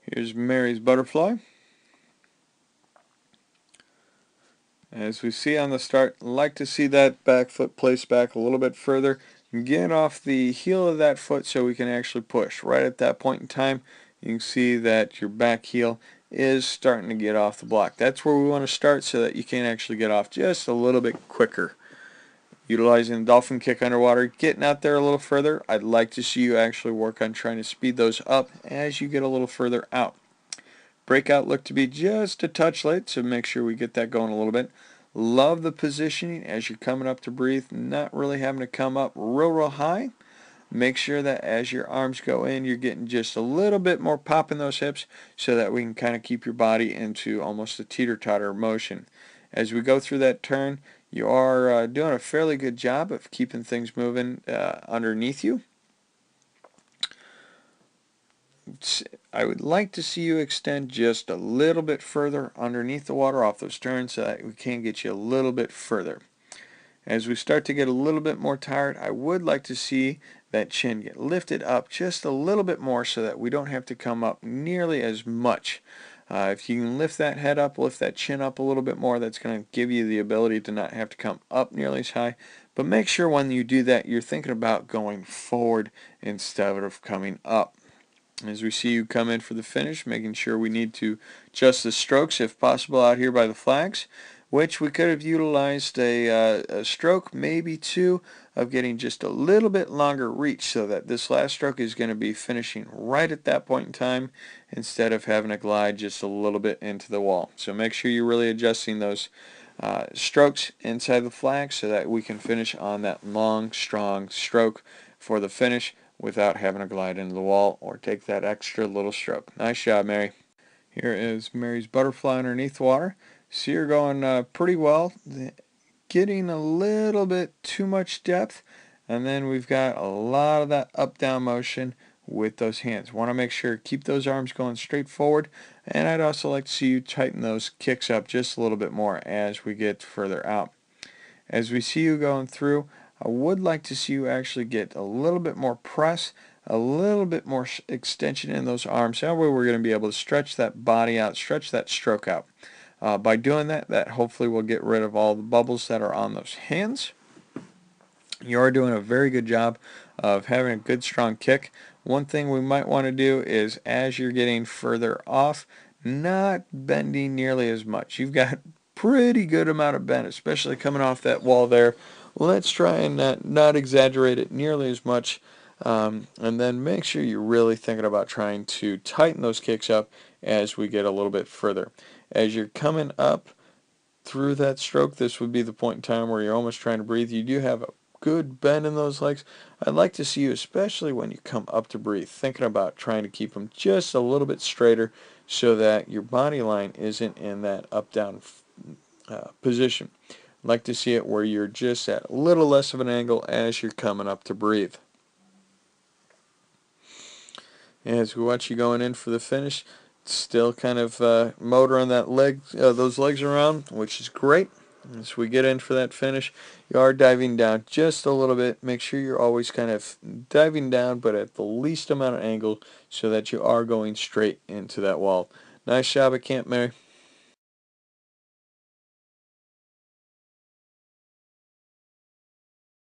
Here's Mary's butterfly. As we see on the start, like to see that back foot placed back a little bit further. Get off the heel of that foot so we can actually push. Right at that point in time, you can see that your back heel is starting to get off the block. That's where we want to start so that you can actually get off just a little bit quicker. Utilizing the dolphin kick underwater, getting out there a little further. I'd like to see you actually work on trying to speed those up as you get a little further out. Breakout looked to be just a touch late, so make sure we get that going a little bit. Love the positioning as you're coming up to breathe, not really having to come up real high. Make sure that as your arms go in, you're getting just a little bit more pop in those hips so that we can kind of keep your body into almost a teeter-totter motion. As we go through that turn, you are doing a fairly good job of keeping things moving underneath you. I would like to see you extend just a little bit further underneath the water off those turns so that we can get you a little bit further. As we start to get a little bit more tired, I would like to see that chin get lifted up just a little bit more so that we don't have to come up nearly as much. If you can lift that head up, lift that chin up a little bit more, that's going to give you the ability to not have to come up nearly as high. But make sure when you do that, you're thinking about going forward instead of coming up. As we see you come in for the finish, making sure we need to adjust the strokes if possible out here by the flags, which we could have utilized a stroke, maybe two, of getting just a little bit longer reach so that this last stroke is going to be finishing right at that point in time instead of having to glide just a little bit into the wall. So make sure you're really adjusting those strokes inside the flag so that we can finish on that long, strong stroke for the finish without having to glide into the wall or take that extra little stroke. Nice job, Mary. Here is Mary's butterfly underneath the water. See her going pretty well, getting a little bit too much depth, and then we've got a lot of that up-down motion with those hands. Want to make sure keep those arms going straight forward, and I'd also like to see you tighten those kicks up just a little bit more as we get further out. As we see you going through, I would like to see you actually get a little bit more press, a little bit more extension in those arms. That way we're going to be able to stretch that body out, stretch that stroke out. By doing that, that hopefully will get rid of all the bubbles that are on those hands. You are doing a very good job of having a good strong kick. One thing we might want to do is as you're getting further off, not bending nearly as much. You've got pretty good amount of bend, especially coming off that wall there. Let's try and not exaggerate it nearly as much. And then make sure you're really thinking about trying to tighten those kicks up as we get a little bit further. As you're coming up through that stroke, this would be the point in time where you're almost trying to breathe. You do have a good bend in those legs. I'd like to see you, especially when you come up to breathe, thinking about trying to keep them just a little bit straighter so that your body line isn't in that up-down position. I'd like to see it where you're just at a little less of an angle as you're coming up to breathe. As we watch you going in for the finish, still kind of motoring that those legs around, which is great. As we get in for that finish, you are diving down just a little bit. Make sure you're always kind of diving down, but at the least amount of angle so that you are going straight into that wall. Nice job at camp, Mary.